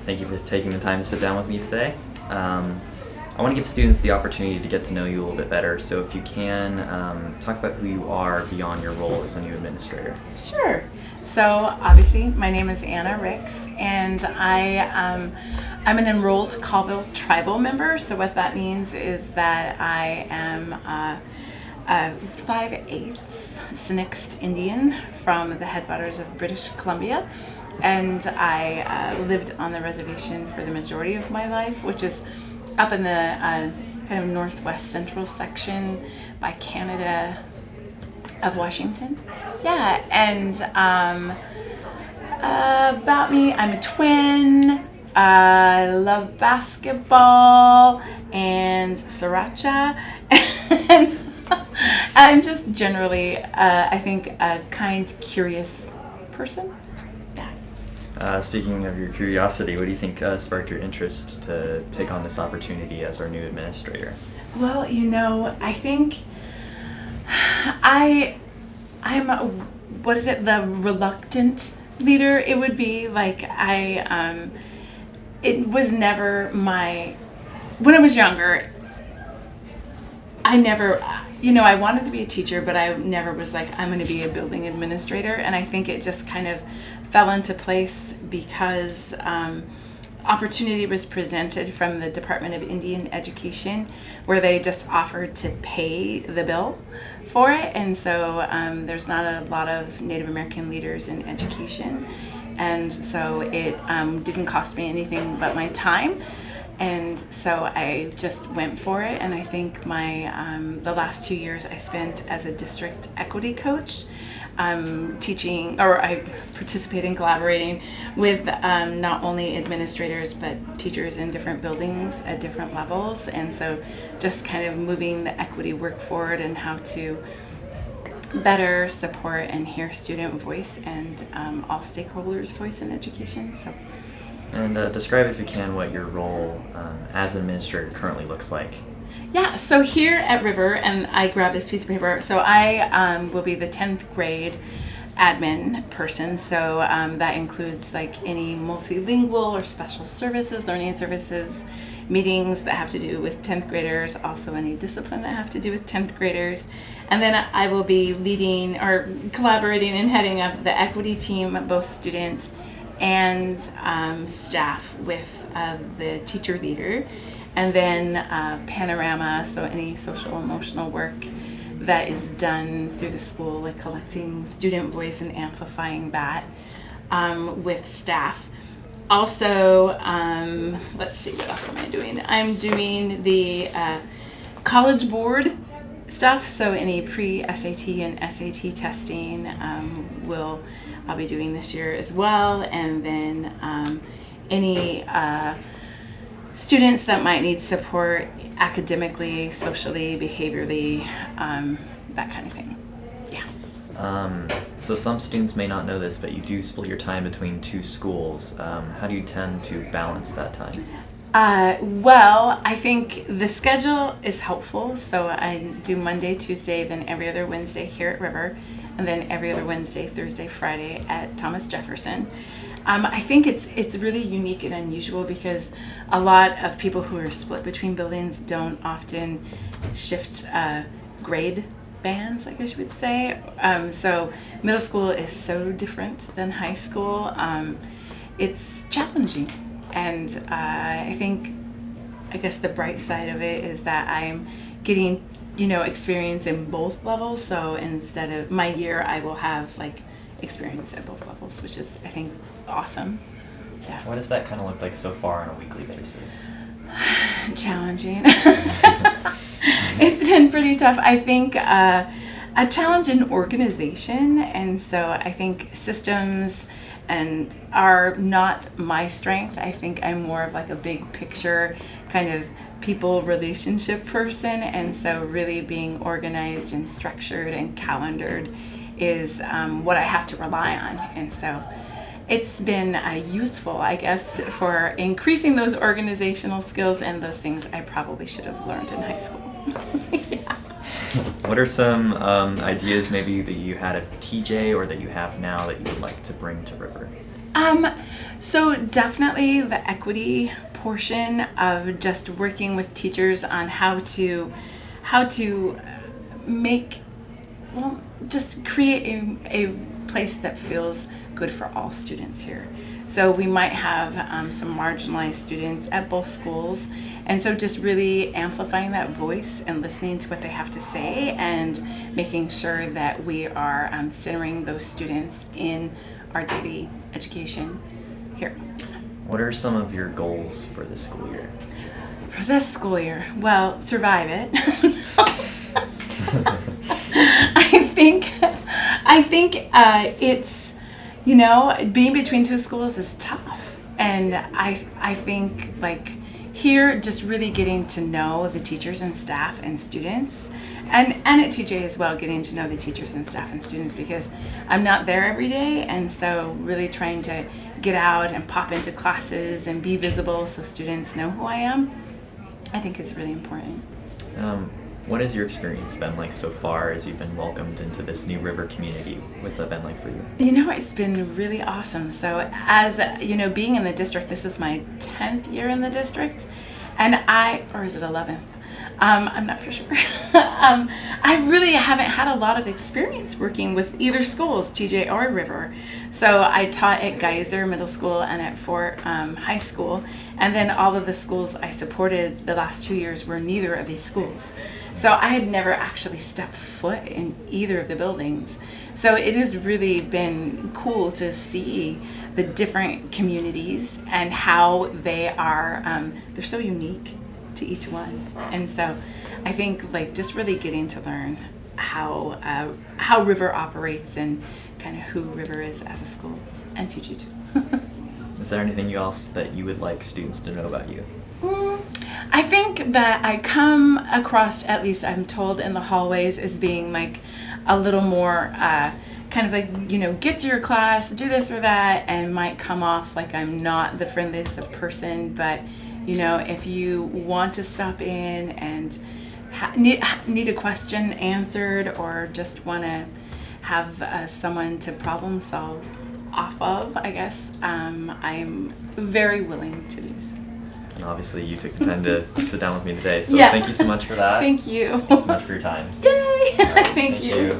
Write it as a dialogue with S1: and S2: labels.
S1: Thank you for taking the time to sit down with me today. I want to give students the opportunity to get to know you a little bit better, so if you can, talk about who you are beyond your role as a new administrator.
S2: Sure. So obviously my name is Anna Ricks, and I'm an enrolled Colville tribal member. So what that means is that I am a 5/8 Sinixt Indian from the headwaters of British Columbia, and I lived on the reservation for the majority of my life, which is up in the kind of northwest central section by Canada of Washington. Yeah, and about me, I'm a twin. I love basketball and sriracha. And I'm just generally, I think, a kind, curious person. Yeah.
S1: Speaking of your curiosity, what do you think sparked your interest to take on this opportunity as our new administrator?
S2: Well, I think I'm the reluctant leader. It would be like it was never when I was younger, I never, I wanted to be a teacher, but I never was like, I'm going to be a building administrator. And I think it just kind of fell into place because opportunity was presented from the Department of Indian Education, where they just offered to pay the bill for it. And so there's not a lot of Native American leaders in education. And so it didn't cost me anything but my time. And so I just went for it. And I think the last 2 years I spent as a district equity coach, teaching, or I participate in collaborating with not only administrators but teachers in different buildings at different levels, and so just kind of moving the equity work forward and how to better support and hear student voice and all stakeholders' voice in education.
S1: And describe, if you can, what your role as an administrator currently looks like.
S2: Yeah, so here at River, and I grabbed this piece of paper, so I will be the 10th grade admin person. So that includes like any multilingual or special services, learning services, meetings that have to do with 10th graders, also any discipline that have to do with 10th graders. And then I will be leading or collaborating and heading up the equity team, both students and staff, with the teacher leader. And then panorama, so any social emotional work that is done through the school, like collecting student voice and amplifying that with staff. Also, let's see, what else am I doing? I'm doing the college board stuff, so any pre-SAT and SAT testing I'll be doing this year as well. And then any students that might need support academically, socially, behaviorally, that kind of thing. Yeah.
S1: So some students may not know this, but you do split your time between two schools. How do you tend to balance that time?
S2: Well, I think the schedule is helpful. So I do Monday, Tuesday, then every other Wednesday here at River, and then every other Wednesday, Thursday, Friday at Thomas Jefferson. I think it's really unique and unusual because a lot of people who are split between buildings don't often shift grade bands, I guess you would say. So middle school is so different than high school. It's challenging. And I guess the bright side of it is that I'm getting, experience in both levels. So instead of my year, I will have like experience at both levels, which is, I think, awesome. Yeah.
S1: What does that kind of look like so far on a weekly basis?
S2: Challenging. It's been pretty tough. I think a challenge in organization, and so I think systems and are not my strength. I think I'm more of like a big picture kind of people relationship person, and so really being organized and structured and calendared is what I have to rely on. And so it's been useful, I guess, for increasing those organizational skills and those things I probably should have learned in high school. Yeah.
S1: What are some ideas maybe that you had at TJ or that you have now that you would like to bring to River?
S2: So definitely the equity portion of just working with teachers on how to make, well, just create a place that feels good for all students here. So we might have some marginalized students at both schools, and so just really amplifying that voice and listening to what they have to say and making sure that we are centering those students in our daily education here.
S1: What are some of your goals for this school year?
S2: For this school year, well, survive it. I think it's, being between two schools is tough, and I think like here, just really getting to know the teachers and staff and students, and at TJ as well, getting to know the teachers and staff and students, because I'm not there every day, and so really trying to get out and pop into classes and be visible so students know who I am, I think is really important.
S1: What has your experience been like so far as you've been welcomed into this new River community? What's that been like for you?
S2: It's been really awesome. So as, being in the district, this is my 10th year in the district, and or is it 11th? I'm not for sure. I really haven't had a lot of experience working with either schools, TJ or River. So I taught at Geyser Middle School and at Fort High School, and then all of the schools I supported the last 2 years were neither of these schools. So I had never actually stepped foot in either of the buildings. So it has really been cool to see the different communities and how they are, they're so unique to each one. And so I think just really getting to learn how River operates and kind of who River is as a school, and TG too.
S1: Is there anything else that you would like students to know about you?
S2: I think that I come across, at least I'm told in the hallways, as being a little more kind of get to your class, do this or that, and might come off like I'm not the friendliest of person, but if you want to stop in and need a question answered, or just want to have someone to problem solve off of, I guess, I'm very willing to do so.
S1: And obviously you took the time to sit down with me today, so
S2: Yeah.
S1: thank you so much for that.
S2: Thank you.
S1: Thanks so much for your time.
S2: Yay!
S1: All right,
S2: Thank you.